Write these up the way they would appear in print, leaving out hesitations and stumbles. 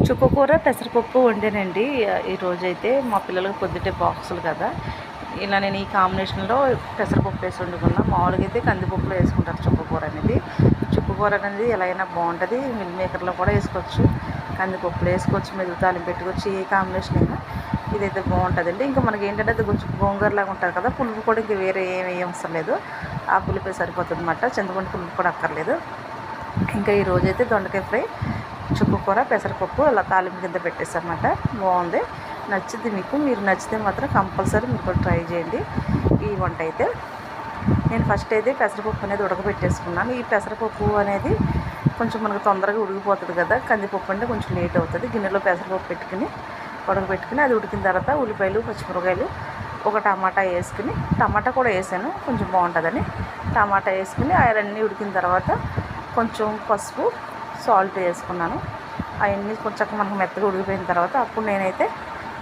చుక్కకూర పెసరపప్పు వండానండి. ఈరోజైతే మా పిల్లలకు పొద్దుటే బాక్సులు కదా, ఇలా నేను ఈ కాంబినేషన్లో పెసరపప్పు వేసి వండుకున్నా. మామూలుగా అయితే కందిపప్పులో వేసుకుంటారు చుక్కకూర అనేది. చుక్కకూర అనేది ఎలా అయినా బాగుంటుంది. మిల్ మేకర్లో కూడా వేసుకోవచ్చు, కందిపప్పులో వేసుకోవచ్చు, మెదుగు తాలింపు పెట్టుకోవచ్చు. ఏ కాంబినేషన్ అయినా ఇదైతే బాగుంటుందండి. ఇంకా మనకి ఏంటంటే అది కొంచెం గోంగూరలాగా ఉంటుంది కదా, పులుపు కూడా ఇంకా వేరే ఏమి అవసరం లేదు. ఆ పులుపే సరిపోతుంది అన్నమాట. చింతపండు పులుపు కూడా అక్కర్లేదు. ఇంకా ఈరోజైతే దొండకాయ ఫ్రై, చుక్కకూర, పెసరపప్పు అలా తాలింపు కింద పెట్టేసారన్నమాట. బాగుంది, నచ్చింది మీకు. మీరు నచ్చితే మాత్రం కంపల్సరీ మీరు కూడా ట్రై చేయండి ఈ వంట అయితే. నేను ఫస్ట్ అయితే పెసరపప్పు అనేది ఉడకబెట్టేసుకున్నాను. ఈ పెసరపప్పు అనేది కొంచెం మనకు తొందరగా ఉడికిపోతుంది కదా, కందిపప్పు అంటే కొంచెం లేట్ అవుతుంది. గిన్నెలో పెసరపప్పు పెట్టుకుని ఉడకబెట్టుకుని అది ఉడికిన తర్వాత ఉల్లిపాయలు, పచ్చిమిరపకాయలు, ఒక టమాటా వేసుకుని, టమాటా కూడా వేసాను కొంచెం బాగుంటుందని, టమాటా వేసుకుని అవన్నీ ఉడికిన తర్వాత కొంచెం పసుపు, సాల్ట్ వేసుకున్నాను. అవన్నీ కొంచెం మనకు మెత్తగా ఉడికిపోయిన తర్వాత అప్పుడు నేనైతే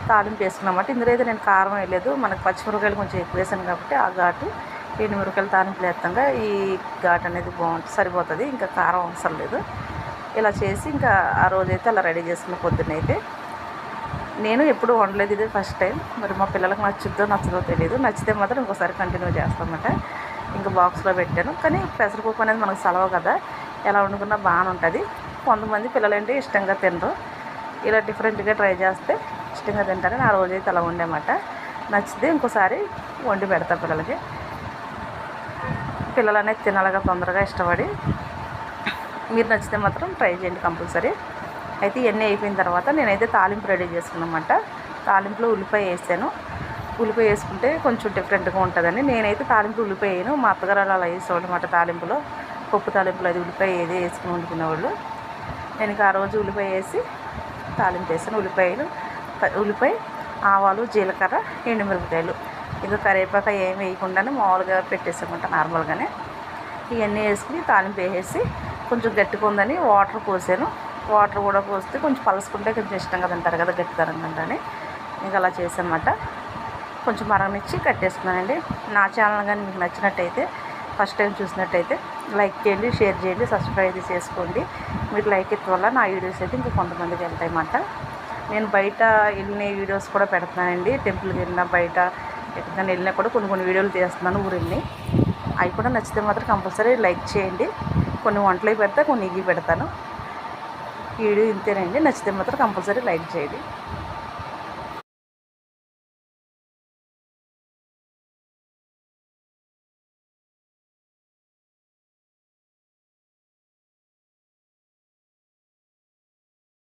తాలింపు వేసుకున్నమాట. ఇందులో అయితే నేను కారం వేయలేదు, మనకు పచ్చిమిరపకాయలు కొంచెం ఎక్కువ వేసాను కాబట్టి ఆ ఘాటు ఎండుమిరపకాయలు తాలింపులు వేస్తాంగా ఈ ఘాటు అనేది బాగుంటుంది, సరిపోతుంది. ఇంకా కారం అవసరం లేదు. ఇలా చేసి ఇంకా ఆ రోజైతే అలా రెడీ చేసుకున్న. పొద్దున్నైతే నేను ఎప్పుడు వండలేదు, ఇదే ఫస్ట్ టైం. మరి మా పిల్లలకు నచ్చుద్దో నచ్చదో తెలియదు. నచ్చితే మాత్రం ఇంకోసారి కంటిన్యూ చేస్తామన్నమాట. ఇంకా బాక్స్లో పెట్టాను. కానీ పెసరపప్పు అనేది మనకు సలవ కదా, ఎలా వండుకున్నా బాగానే ఉంటుంది. కొంతమంది పిల్లలంటే ఇష్టంగా తినరు. ఇలా డిఫరెంట్గా ట్రై చేస్తే ఇష్టంగా తింటారని ఆ రోజైతే అలా వండేమాట. నచ్చితే ఇంకోసారి వండి పెడతా పిల్లలకి. పిల్లలు అనేది తినాలిగా తొందరగా ఇష్టపడి. మీరు నచ్చితే మాత్రం ట్రై చేయండి కంపల్సరీ. అయితే ఇవన్నీ అయిపోయిన తర్వాత నేనైతే తాలింపు రెడీ చేసుకున్నమాట. తాలింపులో ఉల్లిపాయ వేసాను. ఉల్లిపాయ వేసుకుంటే కొంచెం డిఫరెంట్గా ఉంటుందని నేనైతే తాలింపు ఉల్లిపాయ వేయను. మా అత్తగారు అలా వేసేవాళ్ళు అన్నమాట. తాలింపులో, పప్పు తాలింపులో అది ఉల్లిపాయ ఏది వేసుకుని వండుకునేవాళ్ళు. నేను ఇంకా ఆ రోజు ఉల్లిపాయ వేసి తాలింపు వేసాను. ఉల్లిపాయ, ఆవాలు, జీలకర్ర, ఎండుమిరపకాయలు, ఇంకా కరివేపాకు ఏమి వేయకుండానే మామూలుగా పెట్టేసామంట నార్మల్గానే. ఇవన్నీ వేసుకుని తాలింపు వేసేసి కొంచెం గట్టిగా ఉందని వాటర్ పోసాను. వాటర్ కూడా పోస్తే కొంచెం పలుసుకుంటే కొంచెం ఇష్టంగా తింటారు కదా గట్టితనంగానే. ఇంకా అలా చేసానమాట. కొంచెం మరగనిచ్చి కట్టేసుకున్నానండి. నా ఛానల్ కానీ మీకు నచ్చినట్టయితే, ఫస్ట్ టైం చూసినట్టయితే లైక్ చేయండి, షేర్ చేయండి, సబ్స్క్రైబ్ చేసుకోండి. మీరు లైక్ ఇవ్వడం వల్ల నా వీడియోస్ అయితే ఇంకా కొంతమందికి వెళ్తాయన్నమాట. నేను బయట వెళ్ళిన వీడియోస్ కూడా పెడుతున్నానండి. టెంపుల్కి వెళ్ళినా, బయట ఎక్కడికైనా వెళ్ళినా కూడా కొన్ని వీడియోలు తీస్తున్నాను ఊరిని. అవి కూడా నచ్చితే మాత్రం కంపల్సరీ లైక్ చేయండి. కొన్ని వంటలు పెడతా, కొన్ని ఇవి పెడతాను. ఈ వీడియో ఇంతేనండి. నచ్చితే మాత్రం కంపల్సరీ లైక్ చేయండి.